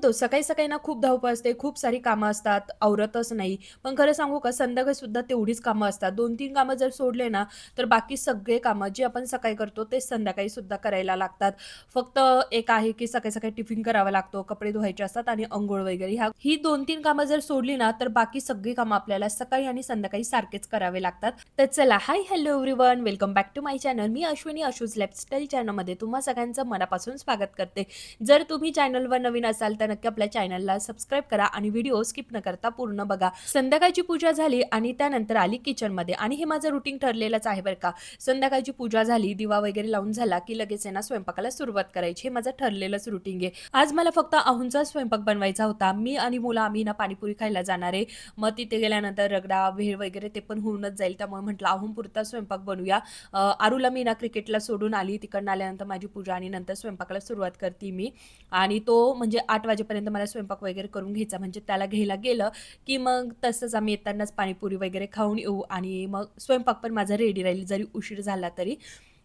म्हणतो सकाळी सकाळी ना खूप धावपळ असते, खूप सारी कामं असतात, आवरतच नाही. पण खरं सांगू का संध्याकाळी सुद्धा तेवढीच कामं असतात. 2-3 कामं जर सोडले ना, तर बाकी सगळे कामं जे आपण सकाळी करतो ते संध्याकाळी सुद्धा करायला लागतात. फक्त एक आहे की सकाळी-सकाळी टिफिन करावा लागतो, कपडे धुवायचे असतात आणि अंघोळ वगैरे ही 2-3 कामं जर सोडली ना, तर बाकी सगळी कामं आपल्याला सकाळी आणि संध्याकाळी सारखेच करावे लागतात. तर चला hi, hello everyone, welcome back to my channel. मी अश्विनी आशूज लाईफस्टाईल चॅनलमध्ये तुम्हा सगळ्यांचं मनापासून स्वागत करते. जर तुम्ही चॅनलवर नवीन असाल तर नक्की आपल्या चॅनलला सबस्क्राईब करा आणि व्हिडिओ स्किप न करता पूर्ण बघा. संध्याकाळची पूजा झाली आणि त्यानंतर आली किचनमध्ये आणि हे माझं रुटीन ठरलेलंच आहे बरं का. संध्याकाळची पूजा झाली, दिवा वगैरे लावून झाला की लगेच आहे ना स्वयंपाकाला सुरुवात करायची. हे माझं ठरलेलंच रुटीन आहे. आज मला फक्त अहोंचा स्वयंपाक बनवायचा होता. मी आणि मुलं आम्ही ना पाणीपुरी खायला जाणार आहे. मग तिथे गेल्यानंतर रगडा, भेळ वगैरे ते पण होऊनच जाईल. त्यामुळे म्हटलं अहोंपुरता स्वयंपाक बनवूया. आरूला मी ना क्रिकेटला सोडून आली. तिकडनं आल्यानंतर माझी पूजा आणि नंतर स्वयंपाकाला सुरुवात करते मी. आणि तो म्हणजे 8 वाजेपर्यंत मला स्वयंपाक वगैरे करून घ्यायचा. म्हणजे त्याला घ्यायला गेलं, की मग तसंच आम्ही येतानाच पाणीपुरी वगैरे खाऊन येऊ आणि मग स्वयंपाक पण माझा रेडी राहील जरी उशीर झाला तरी.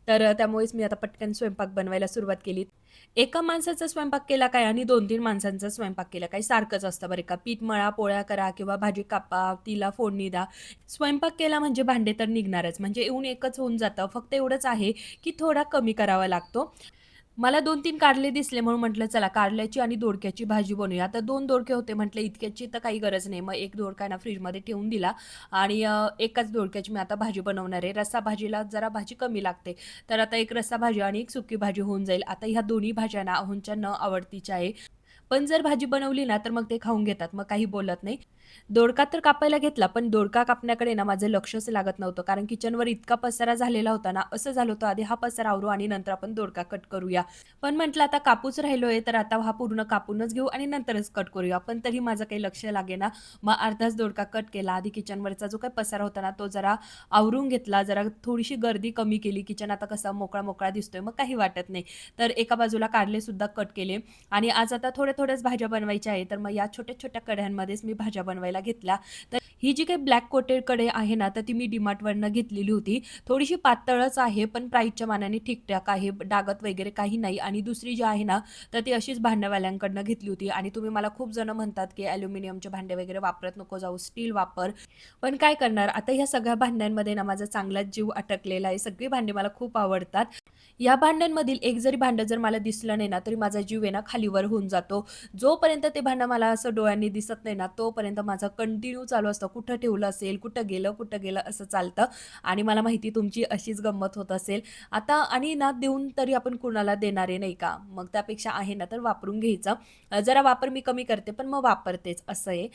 तर त्यामुळेच मी आता पटकन स्वयंपाक बनवायला सुरुवात केली. एका माणसाचा स्वयंपाक केला काय आणि 2-3 माणसांचा स्वयंपाक केला काय सारखंच असतं बरं का. पीठ मळा, पोळ्या करा किंवा भाजी कापा, तिला फोडणी द्या. स्वयंपाक केला म्हणजे भांडे तर निघणारच. म्हणजे येऊन एकच होऊन जातं. फक्त एवढंच आहे, की थोडा कमी करावा लागतो. मला 2-3 कारले दिसले म्हणून म्हटलं चला कारल्याची आणि दोडक्याची भाजी बनवूया. आता 2 दोडके होते म्हटलं इतक्याची तर काही गरज नाही. मग 1 दोडका आहे ना फ्रिजमध्ये ठेवून दिला आणि एकाच दोडक्याची मी आता भाजी बनवणार आहे. रस्सा भाजीला जरा भाजी कमी लागते. तर आता एक रस्सा भाजी आणि एक सुकी भाजी होऊन जाईल. आता ह्या दोन्ही भाज्या ना अहोंच्या न आवडतीच्या आहे. पण जर भाजी बनवली ना, तर मग ते खाऊन घेतात. मग काही बोलत नाही. दोडका तर कापायला घेतला, पण दोडका कापण्याकडे ना माझं लक्षच लागत नव्हतं. कारण किचनवर इतका पसारा झालेला होता ना, असं झालं होतं आधी हा पसारा आवरू आणि नंतर आपण दोडका कट करूया. पण म्हटलं आता कापूच राहिलोय, तर आता हा पूर्ण कापूनच घेऊ आणि नंतरच कट करूया. पण तरी माझं काही लक्ष लागेना. मग अर्धाच दोडका कट केला. आधी किचनवरचा जो काही पसारा होता ना, तो जरा आवरून घेतला. जरा थोडीशी गर्दी कमी केली. किचन आता कसा मोकळा-मोकळा दिसतोय, मग काही वाटत नाही. तर एका बाजूला कारलेसुद्धा कट केले आणि आज आता थोड्या-थोड्याच भाज्या बनवायच्या आहे. तर मग या छोट्या-छोट्या कढयांमध्येच मी भाज्या बनवायला घेतल्या. तर ही जी काही ब्लॅक कोटेड कढई आहे ना, तर ती मी DMartवरनं घेतलेली होती. थोडीशी पातळच आहे, पण प्राईसच्या मानाने ठीक-ठाक आहे. डागत वगैरे काही नाही आणि दुसरी जी आहे ना, तर ती अशीच भांड्यावाल्यांकडनं घेतली होती आणि तुम्ही मला खूप जण म्हणतात, की ॲल्युमिनियमचे भांडे वगैरे वापरत नको जाऊ, स्टील वापर. पण काय करणार, आता ह्या सगळ्या भांड्यांमध्ये ना माझा चांगलाच जीव अटकलेला आहे. सगळी भांडी मला खूप आवडतात. या भांड्यांमधील एक जरी भांडं जर मला दिसलं नाही ना, तरी माझा जीव आहे ना खालीवर होऊन जातो. जोपर्यंत ते भांडं मला असं डोळ्यांनी दिसत नाही ना, तोपर्यंत माझं कंटिन्यू चालू असतं. कुठं ठेवलं असेल, कुठं गेलं असं चालतं आणि मला माहिती तुमची अशीच गंमत होत असेल. आता आणि ना देऊन तरी आपण कुणाला देणारे नाही का? मग त्यापेक्षा आहे ना तर वापरून घ्यायचं. जरा वापर मी कमी करते, पण मग वापरतेच असं आहे.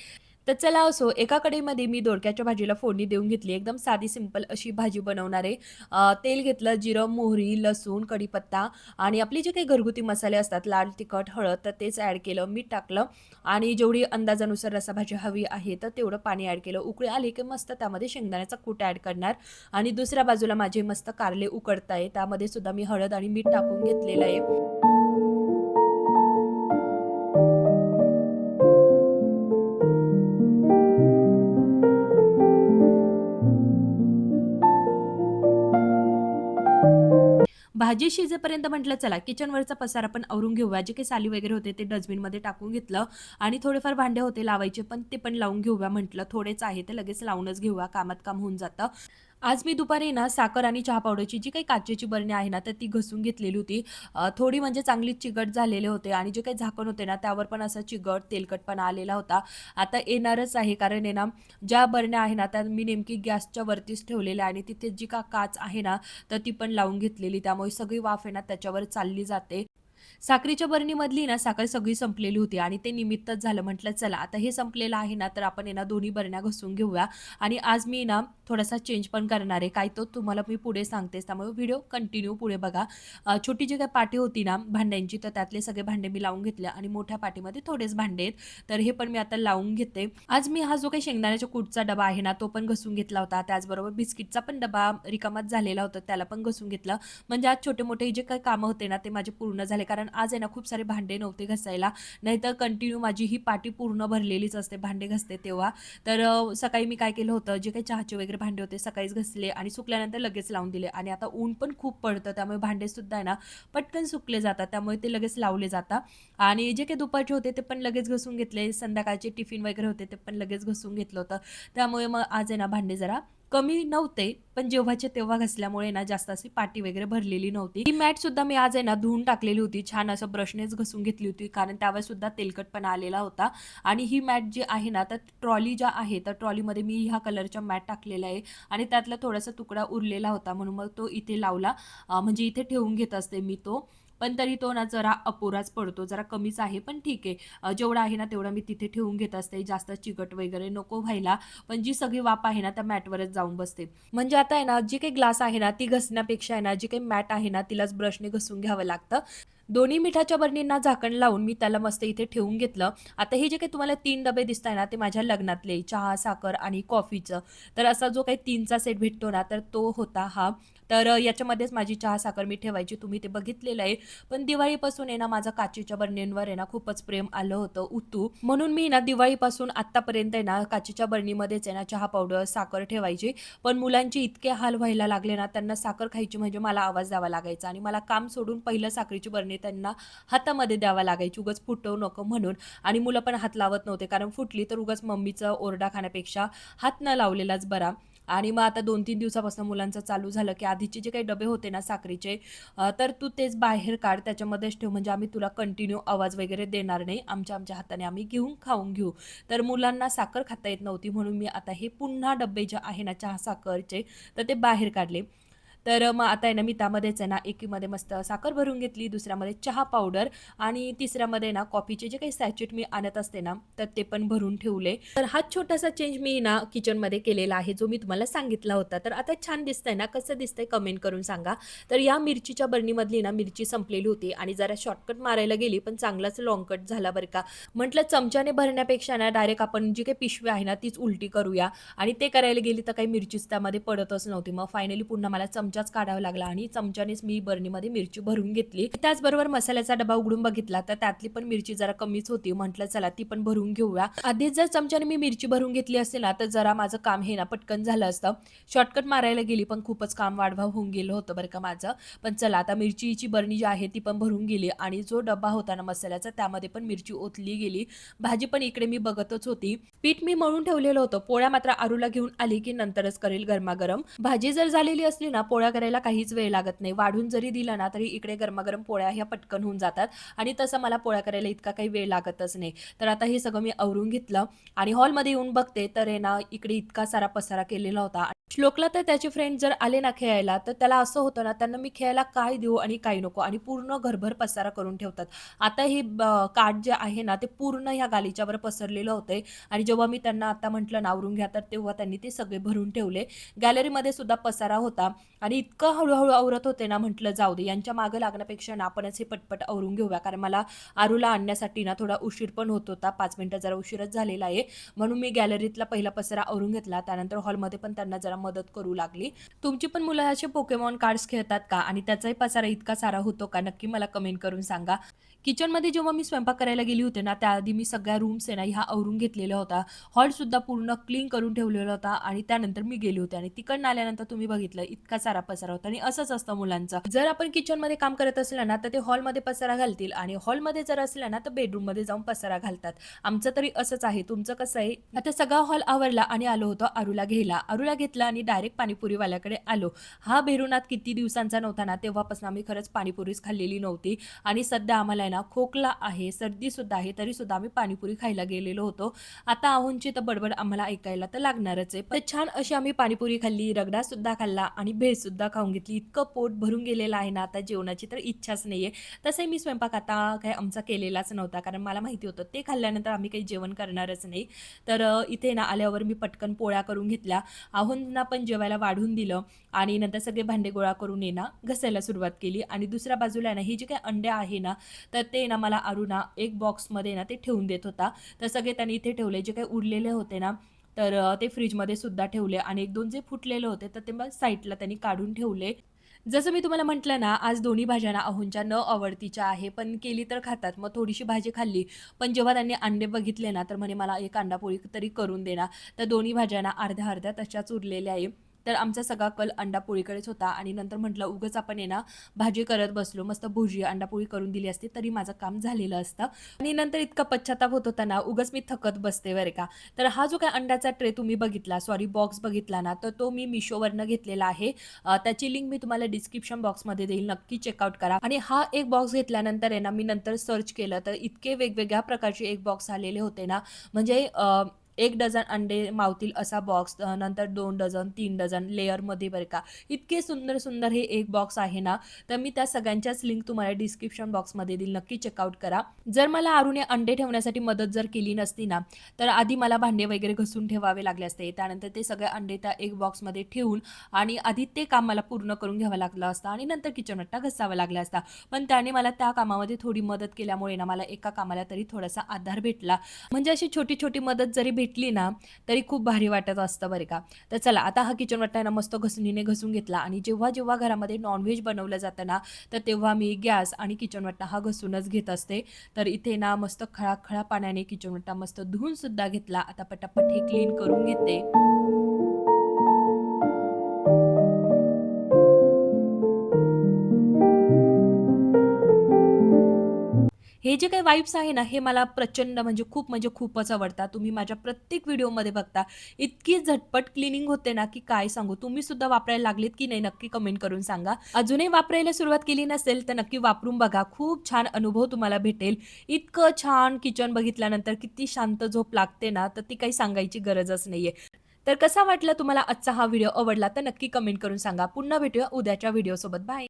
तर चला असो, एका कढईमध्ये मी दोडक्याच्या भाजीला फोडणी देऊन घेतली. एकदम साधी सिंपल अशी भाजी बनवणार आहे. तेल घेतलं, जिरं, मोहरी, लसूण, कढीपत्ता आणि आपले जे काही घरगुती मसाले असतात, लाल तिखट, हळद, तर तेच ॲड केलं. मीठ टाकलं आणि जेवढी अंदाजानुसार रस्साभाजी हवी आहे, तर तेवढं पाणी ॲड केलं. उकळी आली की मस्त त्यामध्ये शेंगदाण्याचा कूट ॲड करणार आणि दुसऱ्या बाजूला माझे मस्त कारले उकडताय. त्यामध्ये सुद्धा मी हळद आणि मीठ टाकून घेतलेलं आहे. भाजी शिजेपर्यंत म्हटलं चला किचनवरचा पसारा पण आवरून घेऊया. जे काही साली वगैरे होते ते डस्टबिनमध्ये टाकून घेतलं आणि थोडेफार भांडे होते लावायचे पण ते पण लावून घेऊया म्हटलं. थोडेच आहे ते लगेच लावूनच घेऊया, कामात काम होऊन जातं. आज मी दुपारी ना साखर आणि चहा पावडरची जी काही काचेची बरणी आहे ना, तर ती घासून घेतलेली होती. थोडी म्हणजे चांगली चिकट झालेले होते आणि जे काही झाकण होते ना, त्यावर पण असा चिकट, तेलकटपणा आलेला होता. आता येणारच आहे कारण आहे ना, ज्या बरण्या आहे ना, त्या मी नेमकी गॅसच्या वरतीच ठेवलेल्या आणि तिथे जी का काच आहे ना, तर ती पण लावून घेतलेली. त्यामुळे सगळी वाफ आहे ना, त्याच्यावर चालली जाते. साखरेच्या बरणीमधली ना साखर सगळी संपलेली होती आणि ते निमित्तच झालं. म्हटलं चला आता हे संपलेलं आहे ना, तर आपण आहे ना दोन्ही बरण्या घासून घेऊया आणि आज मी ना थोडासा चेंज पण करणार आहे. काय तो तुम्हाला मी पुढे सांगतेच, त्यामुळे व्हिडिओ कंटिन्यू पुढे बघा. छोटी जी काही पाटी होती ना भांड्यांची, तर त्यातले सगळे भांडे मी लावून घेतले आणि मोठ्या पाटीमध्ये थोडेच भांडे आहेत, तर हे पण मी आता लावून घेते. आज मी हा जो काही शेंगदाण्याच्या कूटचा डबा आहे ना, तो पण घासून घेतला होता. त्याचबरोबर बिस्किटचा पण डबा रिकामाच झालेला होता, त्याला पण घासून घेतलं. म्हणजे आज छोटे-मोठे जे काही कामं होते ना, ते माझे पूर्ण झाले. कारण आज आहे ना खूप सारे भांडे नव्हते घासायला. नाहीतर कंटिन्यू माझी ही पाटी पूर्ण भरलेलीच असते भांडे घासते तेव्हा. तर सकाळी मी काय केलं होतं, जे काही चहाचे वगैरे भांडे होते सकाळीच घासले आणि सुकल्यानंतर लगेच लावून दिले. आणि आता ऊन पण खूप पडतं, त्यामुळे भांडेसुद्धा आहे ना पटकन सुकले जातात, त्यामुळे ते लगेच लावले जातात. आणि जे काही दुपारचे होते ते पण लगेच घासून घेतले. संध्याकाळचे टिफिन वगैरे होते ते पण लगेच घासून घेतलं होतं. त्यामुळे मग आज आहे ना भांडे जरा कमी नव्हते, पण जेव्हाचे तेव्हा घासल्यामुळे ना जास्त अशी पाटी वगैरे भरलेली नव्हती. ही मॅट सुद्धा मी आज आहे ना धुवून टाकलेली होती. छान असं ब्रशनेच घासून घेतली होती, कारण त्यावर सुद्धा तेलकटपणा आलेला होता. आणि ही मॅट जी आहे ना, तर ट्रॉली ज्या आहे, तर ट्रॉलीमध्ये मी ह्या कलरच्या मॅट टाकलेल्या आहे आणि त्यातला थोडासा तुकडा उरलेला होता, म्हणून मग तो इथे लावला. म्हणजे इथे ठेवून घेत असते मी तो. पण तरी तो ना जरा अपुराच पडतो, जरा कमीच आहे, पण ठीक आहे. जेवढा आहे ना तेवढा मी तिथे ठेवून घेत असते, जास्त चिकट वगैरे नको व्हायला. पण जी सगळी वाफ आहे ना त्या मॅटवरच जाऊन बसते. म्हणजे आता आहे ना जी काही ग्लास आहे ना ती घसण्यापेक्षा आहे ना जी काही मॅट आहे ना तिलाच ब्रशने घसून घ्यावं लागतं. दोन्ही मिठाच्या बरणींना झाकण लावून मी त्याला मस्त इथे ठेवून घेतलं. आता हे जे काही तुम्हाला 3 डबे दिसताय ना ते माझ्या लग्नातले चहा, साखर आणि कॉफीचं. तर असा जो काही 3चा सेट भेटतो ना तर तो होता हा. तर याच्यामध्येच माझी चहा, साखर मी ठेवायची. तुम्ही ते बघितलेलं आहे. पण दिवाळीपासून आहे ना माझं काचेच्या बरणींवर आहे ना खूपच प्रेम आलं होतं उतू. म्हणून मी ना दिवाळीपासून आत्तापर्यंत आहे ना काचेच्या बरणीमध्येच आहे ना चहा पावडर, साखर ठेवायची. पण मुलांचे इतके हाल व्हायला लागले ना, त्यांना साखर खायची म्हणजे मला आवाज द्यावा लागायचा आणि मला काम सोडून पहिलं साखरेची बरणी त्यांना हातामध्ये द्यावा लागायची, उगाच फुटवू नको म्हणून. आणि मुलं पण हात लावत नव्हते, कारण फुटली तर उगाच मम्मीचा ओरडा खाण्यापेक्षा हात न लावलेलाच बरा. आणि मग आता 2-3 दिवसापासून मुलांचं चालू झालं, की आधीचे जे काही डबे होते ना साखरेचे, तर तू तेच बाहेर काढ, त्याच्यामध्येच ठेव, म्हणजे आम्ही तुला कंटिन्यू आवाज वगैरे देणार नाही. आमच्या हाताने आम्ही घेऊन खाऊन घेऊ. तर मुलांना साखर खाता येत नव्हती, म्हणून मी आता हे पुन्हा डब्बे जे आहे ना चहा साखरचे, तर ते बाहेर काढले. तर मग आता आहे ना मी त्यामध्येच आहे ना एकीमध्ये मस्त साखर भरून घेतली, दुसऱ्यामध्ये चहा पावडर आणि तिसऱ्यामध्ये ना कॉफीचे जे काही सॅचेट मी आणत असते ना तर ते पण भरून ठेवले. तर हा छोटासा चेंज मी ना किचनमध्ये केलेला आहे, जो मी तुम्हाला सांगितला होता. तर आता छान दिसतंय ना, कसं दिसतंय कमेंट करून सांगा. तर या मिरचीच्या बरणीमधली ना मिरची संपलेली होती आणि जरा शॉर्टकट मारायला गेली, पण चांगलाच लॉंग कट झाला बरं का. म्हटलं चमच्याने भरण्यापेक्षा ना डायरेक्ट आपण जी काही पिशवी आहे ना तीच उलटी करूया. आणि ते करायला गेली तर काही मिरचीच त्यामध्ये पडतच नव्हती. मग फायनली पुन्हा मला चमचाच काढावा लागला आणि चमच्यानेच मी बरणीमध्ये मिरची भरून घेतली. त्याचबरोबर मसाल्याचा डबा उघडून बघितला तर त्यातली पण मिरची जरा कमीच होती. म्हटलं चला ती पण भरून घेऊया. आधीच जर चमच्याने मी मिरची भरून घेतली असते ना तर जरा माझं काम हे ना पटकन झालं असतं. शॉर्टकट मारायला गेली पण खूपच काम वाढवा होऊन गेलं होतं बरं का माझं. पण चला आता मिरचीची बरणी जी आहे ती पण भरून गेली आणि जो डबा होता ना मसाल्याचा त्यामध्ये पण मिरची ओतली गेली. भाजी पण इकडे मी बघतच होती. पीठ मी मळून ठेवलेलं होतं. पोळ्या मात्र आरूला घेऊन आली की नंतरच करेल गरमागरम. भाजी जर झालेली असली ना, पोळ्या करायला काहीच वेळ लागत नाही. वाढून जरी दिला ना, तरी इकडे गरमागरम पोळ्या ह्या पटकन होऊन जातात आणि तसं मला पोळ्या करायला इतका काही वेळ लागतच नाही. तर आता हे सगळं मी आवरून घेतलं आणि हॉलमध्ये येऊन बघते तर आहे ना, इकडे इतका सारा पसारा केलेला होता. श्लोकला तर त्याचे फ्रेंड जर आले ना खेळायला, तर त्याला असं होतं ना, त्यांना मी खेळायला काय देऊ आणि काय नको आणि पूर्ण घरभर पसारा करून ठेवतात. आता हे काठ जे आहे ना, ते पूर्ण ह्या गालिच्यावर पसरलेलं होतंय आणि जेव्हा मी त्यांना आता म्हटलं ना आवरून घ्या, तर तेव्हा त्यांनी ते सगळे भरून ठेवले. गॅलरीमध्ये सुद्धा पसारा होता आणि इतकं हळू-हळू आवरत होते ना, म्हटलं जाऊ दे यांच्या मागे लागण्यापेक्षा ना आपणच हे पटपट आवरून घेऊया. कारण मला आरूला आणण्यासाठी ना थोडा उशीर पण होत होता. 5 मिनिटं जरा उशीरच झालेला आहे. म्हणून मी गॅलरीतला पहिला पसारा आवरून घेतला. त्यानंतर हॉलमध्ये पण त्यांना जरा मदत करू लागली. तुमची पण मुलं असे पोकेमॉन कार्ड्स खेळतात का? आणि त्याचाही पसारा इतका सारा होतो का? नक्की मला कमेंट करून सांगा. किचनमध्ये जेव्हा मी स्वयंपाक करायला गेली होते ना, त्याआधी मी सगळ्या रूम्स आहे ना, ह्या आवरून घेतलेल्या होत्या. हॉलसुद्धा पूर्ण क्लीन करून ठेवलेला होता आणि त्यानंतर मी गेले होते आणि तिकडनं आल्यानंतर तुम्ही बघितलं इतका सारा पसारा होता आणि असंच असतं मुलांचं. जर आपण किचनमध्ये काम करत असलं ना, तर ते हॉलमध्ये पसारा घालतील आणि हॉलमध्ये जर असलं ना, तर बेडरूममध्ये जाऊन पसारा घालतात. आमचं तरी असंच आहे. तुमचं कसं आहे? आता सगळा हॉल आवरला आणि आलो होतो आरूला घ्यायला. आरूला घेतला आणि डायरेक्ट पाणीपुरीवाल्याकडे आलो. हा भेरुनाथ किती दिवसांचा नव्हता ना, तेव्हापासून आम्ही खरंच पाणीपुरीच खाल्लेली नव्हती आणि सध्या आम्हाला आहे ना खोकला आहे, सर्दीसुद्धा आहे, तरीसुद्धा आम्ही पाणीपुरी खायला गेलेलो होतो. आता आहोंची तर बडबड आम्हाला ऐकायला तर लागणारच आहे. पण छान अशी आम्ही पाणीपुरी खाल्ली, रगडासुद्धा खाल्ला आणि भेळसुद्धा खाऊन घेतली. इतकं पोट भरून गेलेलं आहे ना, आता जेवणाची तर इच्छाच नाहीये. तसंही मी स्वयंपाक आता काही आमचा केलेलाच नव्हता, कारण मला माहिती होतं ते खाल्ल्यानंतर आम्ही काही जेवण करणारच नाही. तर इथे ना आल्यावर मी पटकन पोळ्या करून घेतल्या. आहोंना पण जेवायला वाढून दिलं आणि नंतर सगळे भांडे गोळा करून आहे ना घासायला सुरुवात केली आणि दुसऱ्या बाजूला आहे ना, ही जी काही अंडे आहे ना, तर ते ना मला अरुणा एक बॉक्समध्ये ना ते ठेवून देत होता. तर सगळे त्यांनी इथे ठेवले. जे काही उरलेले होते ना, तर ते फ्रिजमध्ये सुद्धा ठेवले आणि 1-2 जे फुटलेले होते, तर ते मग साईडला त्यांनी काढून ठेवले. जसं मी तुम्हाला म्हटलं ना, आज दोन्ही भाज्या ना अहोंच्या न आवडतीच्या आहे, पण केली तर खातात. मग थोडीशी भाजी खाल्ली, पण जेव्हा त्यांनी अंडे बघितले ना, तर म्हणे, "मला एक अंडापोळी तरी करून दे ना." तर दोन्ही भाज्या ना अर्ध्या-अर्ध्या तशाच उरलेल्या आहे. तर आमचा सगळा कल अंडापोळीकडेच होता आणि नंतर म्हटलं, "उगाच आपण आहे ना, भाजी करत बसलो, मस्त भुर्जी, अंडापोळी करून दिली असती, तरी माझं काम झालेलं असतं." आणि नंतर इतका पश्चाताप होत होता ना, उगाच मी थकत बसते बरं का. तर हा जो काही अंड्याचा ट्रे तुम्ही बघितला, सॉरी बॉक्स बघितला ना, तर तो मी Mishoवरनं घेतलेला आहे. त्याची लिंक मी तुम्हाला डिस्क्रिप्शन बॉक्समध्ये देईल. नक्की चेकआउट करा. आणि हा एक बॉक्स घेतल्यानंतर आहे ना, मी नंतर सर्च केलं तर इतके वेगवेगळ्या प्रकारचे एक बॉक्स आलेले होते ना, म्हणजे 1 डझन अंडे मावतील असा बॉक्स, नंतर 2 डझन, 3 डझन लेयरमध्ये बरं का. इतके सुंदर, सुंदर हे एक बॉक्स आहे ना, तर मी त्या सगळ्यांच्याच लिंक तुम्हाला डिस्क्रिप्शन बॉक्समध्ये देईल. नक्की चेकआउट करा. जर मला आरूने अंडे ठेवण्यासाठी मदत जर केली नसती ना, तर आधी मला भांडे वगैरे घासून ठेवावे लागले असते. त्यानंतर ते सगळे अंडे त्या एक बॉक्समध्ये ठेवून आणि आधी ते काम मला पूर्ण करून घ्यावं लागलं असतं आणि नंतर किचन वट्टा घासावा लागला असता. पण त्याने मला त्या कामामध्ये थोडी मदत केल्यामुळे ना, मला एका कामाला तरी थोडासा आधार भेटला. म्हणजे अशी छोटी-छोटी मदत जरी भेटली ना, तरी खूप भारी वाटत असतं बरं का. तर चला आता हा किचन वट्टा आहे ना, मस्त घसणीने घासून घेतला आणि जेव्हा-जेव्हा घरामध्ये नॉन बनवलं जातं ना, तर तेव्हा मी गॅस आणि किचन वट्टा हा घसूनच घेत असते. तर इथे ना मस्त खळा-खळा पाण्याने किचन वट्टा मस्त धुवून सुद्धा घेतला. आता पटापट हे क्लीन करून घेते. हे जे काही वाइब्स आहे ना, हे मला प्रचंड म्हणजे खूपच आवडतात. तुम्ही माझ्या प्रत्येक व्हिडिओमध्ये बघता, इतकी झटपट क्लीनिंग होते ना, की काय सांगू. तुम्ही सुद्धा वापरायला लागलेत की नाही नक्की कमेंट करून सांगा. अजूनही वापरायला सुरुवात केली नसेल, तर नक्की वापरून बघा. खूप छान अनुभव तुम्हाला भेटेल. इतकं छान किचन बघितल्यानंतर किती शांत झोप लागते ना, तर ती काही सांगायची गरजच नाहीये. तर कसा वाटला तुम्हाला आजचा हा व्हिडिओ? आवडला तर नक्की कमेंट करून सांगा. पुन्हा भेटूया उद्याच्या व्हिडिओसोबत. बाय.